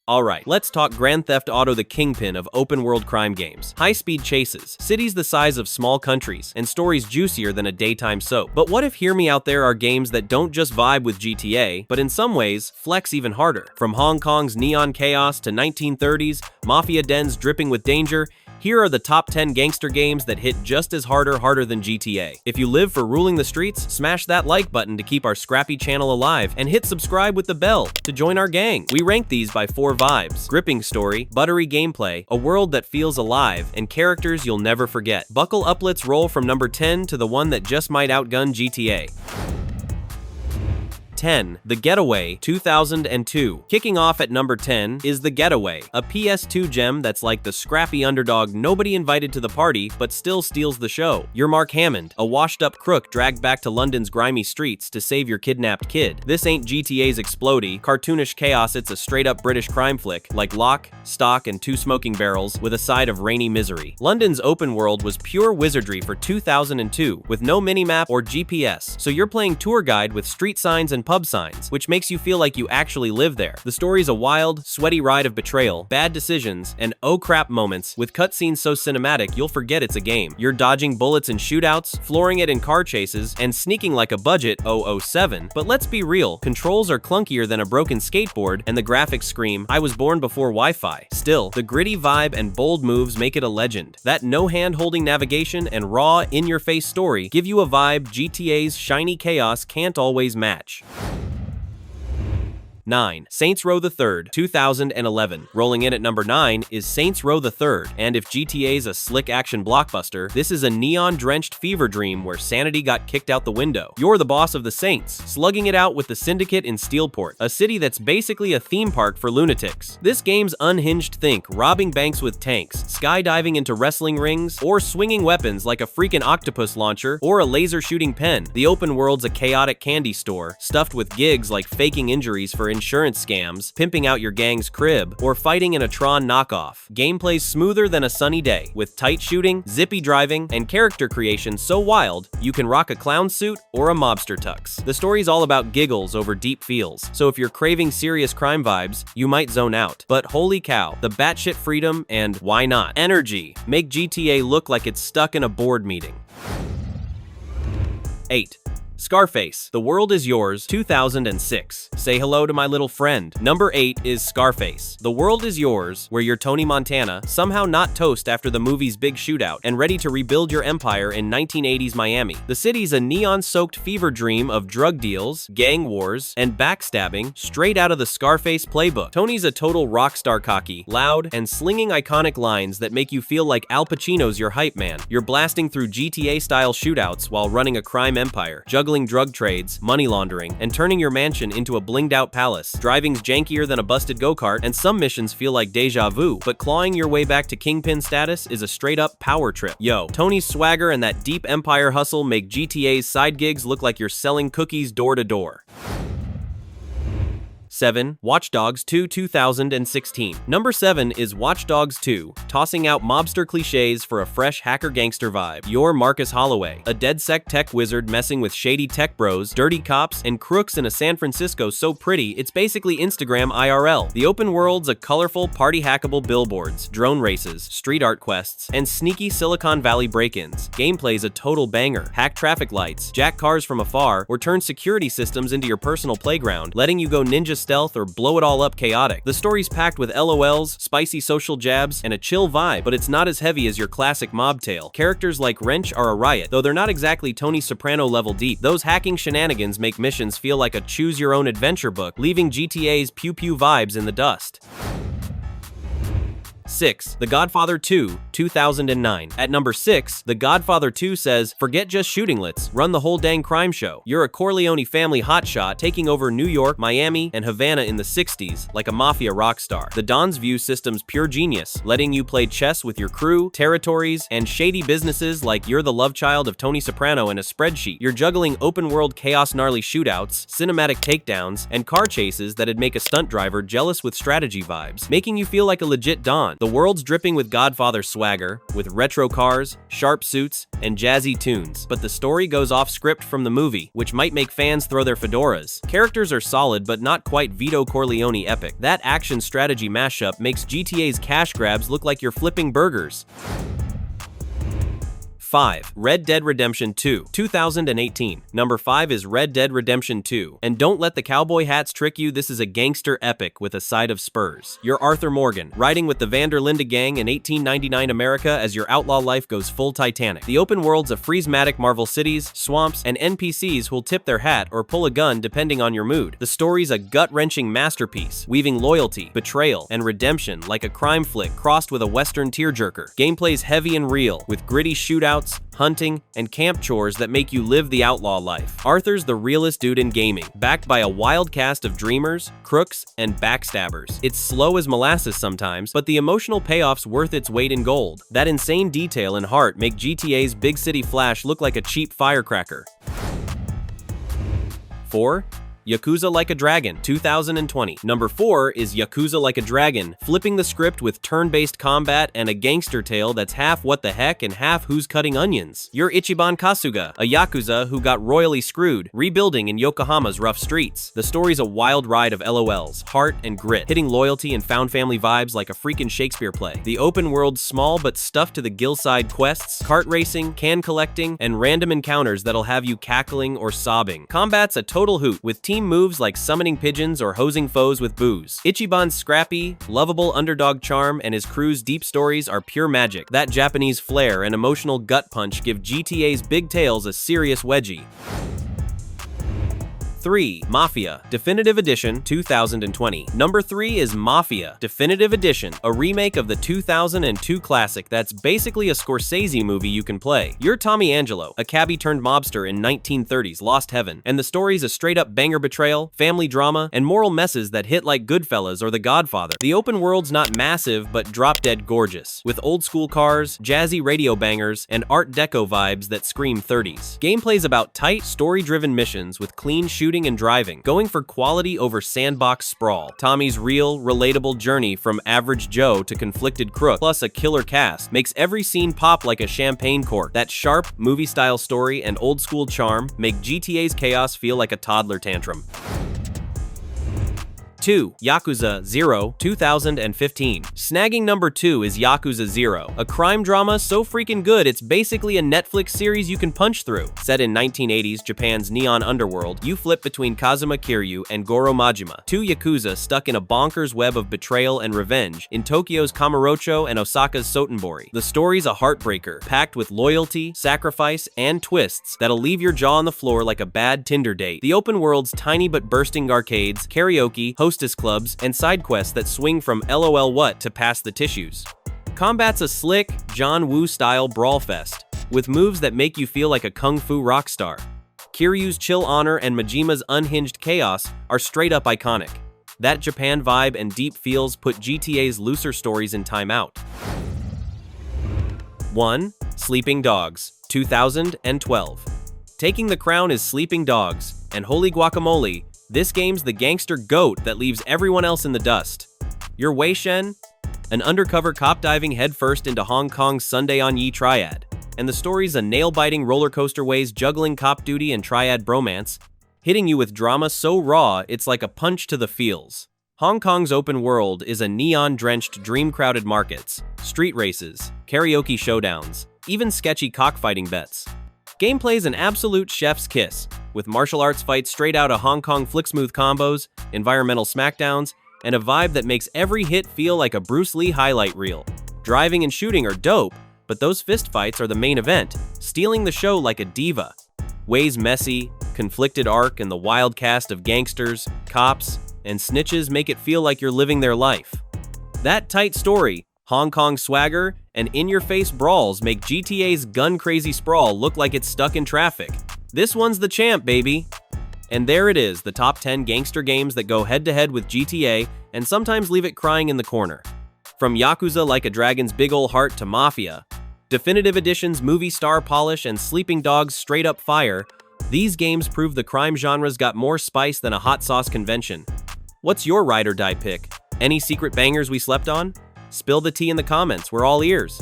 Alright, let's talk Grand Theft Auto, the kingpin of open-world crime games. High-speed chases, cities the size of small countries, and stories juicier than a daytime soap. But what if Hear Me Out There are games that don't just vibe with GTA, but in some ways, flex even harder? From Hong Kong's neon chaos to 1930s, mafia dens dripping with danger, here are the top 10 gangster games that hit just as harder than GTA. If you live for ruling the streets, smash that like button to keep our scrappy channel alive, and hit subscribe with the bell to join our gang. We rank these by 4 vibes: gripping story, buttery gameplay, a world that feels alive, and characters you'll never forget. Buckle up, let's roll from number 10 to the one that just might outgun GTA. 10. The Getaway, 2002. Kicking off at number 10 is The Getaway, a PS2 gem that's like the scrappy underdog nobody invited to the party but still steals the show. You're Mark Hammond, a washed-up crook dragged back to London's grimy streets to save your kidnapped kid. This ain't GTA's explodey, cartoonish chaos, it's a straight-up British crime flick, like Lock, Stock, and 2 Smoking Barrels, with a side of rainy misery. London's open world was pure wizardry for 2002, with no minimap or GPS, so you're playing tour guide with street signs and pub signs, which makes you feel like you actually live there. The story's a wild, sweaty ride of betrayal, bad decisions, and oh crap moments, with cutscenes so cinematic you'll forget it's a game. You're dodging bullets in shootouts, flooring it in car chases, and sneaking like a budget 007. But let's be real, controls are clunkier than a broken skateboard, and the graphics scream, "I was born before Wi-Fi." Still, the gritty vibe and bold moves make it a legend. That no hand-holding navigation and raw, in-your-face story give you a vibe GTA's shiny chaos can't always match. 9. Saints Row the Third, 2011. Rolling in at number 9 is Saints Row the Third, and if GTA's a slick action blockbuster, this is a neon-drenched fever dream where sanity got kicked out the window. You're the boss of the Saints, slugging it out with the Syndicate in Steelport, a city that's basically a theme park for lunatics. This game's unhinged think robbing banks with tanks, skydiving into wrestling rings, or swinging weapons like a freaking octopus launcher or a laser-shooting pen. The open world's a chaotic candy store, stuffed with gigs like faking injuries for insurance scams, pimping out your gang's crib, or fighting in a Tron knockoff. Gameplay's smoother than a sunny day, with tight shooting, zippy driving, and character creation so wild, you can rock a clown suit or a mobster tux. The story's all about giggles over deep feels, so if you're craving serious crime vibes, you might zone out. But holy cow, the batshit freedom and why not energy make GTA look like it's stuck in a board meeting. 8. Scarface, The World Is Yours, 2006. Say hello to my little friend. Number 8 is Scarface, The World Is Yours, where you're Tony Montana, somehow not toast after the movie's big shootout, and ready to rebuild your empire in 1980s Miami. The city's a neon-soaked fever dream of drug deals, gang wars, and backstabbing straight out of the Scarface playbook. Tony's a total rock star, cocky, loud, and slinging iconic lines that make you feel like Al Pacino's your hype man. You're blasting through GTA-style shootouts while running a crime empire, juggling drug trades, money laundering, and turning your mansion into a blinged-out palace. Driving's jankier than a busted go-kart, and some missions feel like deja vu, but clawing your way back to kingpin status is a straight-up power trip. Yo, Tony's swagger and that deep empire hustle make GTA's side gigs look like you're selling cookies door to door. 7. Watch Dogs 2, 2016. Number 7 is Watch Dogs 2, tossing out mobster cliches for a fresh hacker gangster vibe. You're Marcus Holloway, a dead-sec tech wizard messing with shady tech bros, dirty cops, and crooks in a San Francisco so pretty it's basically Instagram IRL. The open world's a colorful, party-hackable billboards, drone races, street art quests, and sneaky Silicon Valley break-ins. Gameplay's a total banger. Hack traffic lights, jack cars from afar, or turn security systems into your personal playground, letting you go ninja stealth or blow it all up chaotic. The story's packed with LOLs, spicy social jabs, and a chill vibe, but it's not as heavy as your classic mob tale. Characters like Wrench are a riot, though they're not exactly Tony Soprano level deep. Those hacking shenanigans make missions feel like a choose-your-own-adventure book, leaving GTA's pew-pew vibes in the dust. 6. The Godfather 2, 2009. At number 6, The Godfather 2 says, forget just shooting, let's run the whole dang crime show. You're a Corleone family hotshot taking over New York, Miami, and Havana in the 60s like a mafia rock star. The Don's View system's pure genius, letting you play chess with your crew, territories, and shady businesses like you're the love child of Tony Soprano in a spreadsheet. You're juggling open-world chaos gnarly shootouts, cinematic takedowns, and car chases that'd make a stunt driver jealous with strategy vibes, making you feel like a legit Don. The world's dripping with Godfather swag, swagger, with retro cars, sharp suits, and jazzy tunes, but the story goes off script from the movie, which might make fans throw their fedoras. Characters are solid, but not quite Vito Corleone epic. That action strategy mashup makes GTA's cash grabs look like you're flipping burgers. 5. Red Dead Redemption 2, 2018. Number 5 is Red Dead Redemption 2. And don't let the cowboy hats trick you, this is a gangster epic with a side of spurs. You're Arthur Morgan, riding with the Vanderlinde gang in 1899 America as your outlaw life goes full Titanic. The open world's a freeze-matic Marvel cities, swamps, and NPCs who'll tip their hat or pull a gun depending on your mood. The story's a gut-wrenching masterpiece, weaving loyalty, betrayal, and redemption like a crime flick crossed with a western tearjerker. Gameplay's heavy and real, with gritty shootouts, hunting, and camp chores that make you live the outlaw life. Arthur's the realest dude in gaming, backed by a wild cast of dreamers, crooks, and backstabbers. It's slow as molasses sometimes, but the emotional payoff's worth its weight in gold. That insane detail and heart make GTA's Big City Flash look like a cheap firecracker. 4. Yakuza Like a Dragon, 2020. Number 4 is Yakuza Like a Dragon, flipping the script with turn-based combat and a gangster tale that's half what the heck and half who's cutting onions. You're Ichiban Kasuga, a Yakuza who got royally screwed, rebuilding in Yokohama's rough streets. The story's a wild ride of LOLs, heart, and grit, hitting loyalty and found family vibes like a freaking Shakespeare play. The open world's small but stuffed to the gill-side quests, kart racing, can collecting, and random encounters that'll have you cackling or sobbing. Combat's a total hoot, with team moves like summoning pigeons or hosing foes with booze. Ichiban's scrappy, lovable underdog charm and his crew's deep stories are pure magic. That Japanese flair and emotional gut punch give GTA's big tales a serious wedgie. 3. Mafia Definitive Edition 2020. Number 3 is Mafia Definitive Edition, a remake of the 2002 classic that's basically a Scorsese movie you can play. You're Tommy Angelo, a cabbie turned mobster in 1930s Lost Heaven, and the story's a straight-up banger betrayal, family drama, and moral messes that hit like Goodfellas or The Godfather. The open world's not massive, but drop-dead gorgeous, with old-school cars, jazzy radio bangers, and Art Deco vibes that scream 30s. Gameplay's about tight, story-driven missions with clean shooting and driving, going for quality over sandbox sprawl. Tommy's real, relatable journey from average Joe to conflicted crook, plus a killer cast, makes every scene pop like a champagne cork. That sharp, movie-style story and old-school charm make GTA's chaos feel like a toddler tantrum. 2. Yakuza 0, 2015. Snagging number 2 is Yakuza 0, a crime drama so freaking good it's basically a Netflix series you can punch through. Set in 1980s Japan's neon underworld, you flip between Kazuma Kiryu and Goro Majima, two Yakuza stuck in a bonkers web of betrayal and revenge in Tokyo's Kamurocho and Osaka's Sotenbori. The story's a heartbreaker, packed with loyalty, sacrifice, and twists that'll leave your jaw on the floor like a bad Tinder date. The open world's tiny but bursting arcades, karaoke, hostess clubs, and side quests that swing from LOL what to pass the tissues. Combat's a slick, John Woo-style brawl fest, with moves that make you feel like a kung fu rock star. Kiryu's chill honor and Majima's unhinged chaos are straight up iconic. That Japan vibe and deep feels put GTA's looser stories in timeout. 1. Sleeping Dogs, 2012. Taking the crown is Sleeping Dogs, and holy guacamole, this game's the gangster goat that leaves everyone else in the dust. You're Wei Shen, an undercover cop diving headfirst into Hong Kong's Sunday on Yi triad, and the story's a nail-biting roller coaster ways juggling cop duty and triad bromance, hitting you with drama so raw it's like a punch to the feels. Hong Kong's open world is a neon-drenched, dream-crowded markets, street races, karaoke showdowns, even sketchy cockfighting bets. Gameplay's an absolute chef's kiss, with martial arts fights straight out of Hong Kong flick-smooth combos, environmental smackdowns, and a vibe that makes every hit feel like a Bruce Lee highlight reel. Driving and shooting are dope, but those fistfights are the main event, stealing the show like a diva. Wei's messy, conflicted arc and the wild cast of gangsters, cops, and snitches make it feel like you're living their life. That tight story, Hong Kong swagger, and in-your-face brawls make GTA's gun-crazy sprawl look like it's stuck in traffic. This one's the champ, baby! And there it is, the top 10 gangster games that go head-to-head with GTA and sometimes leave it crying in the corner. From Yakuza Like a Dragon's big ol' heart to Mafia, Definitive Edition's movie star polish and Sleeping Dogs straight-up fire, these games prove the crime genre's got more spice than a hot sauce convention. What's your ride or die pick? Any secret bangers we slept on? Spill the tea in the comments, we're all ears.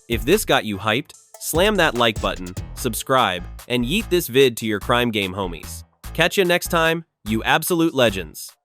If this got you hyped, slam that like button, subscribe, and yeet this vid to your crime game homies. Catch ya next time, you absolute legends.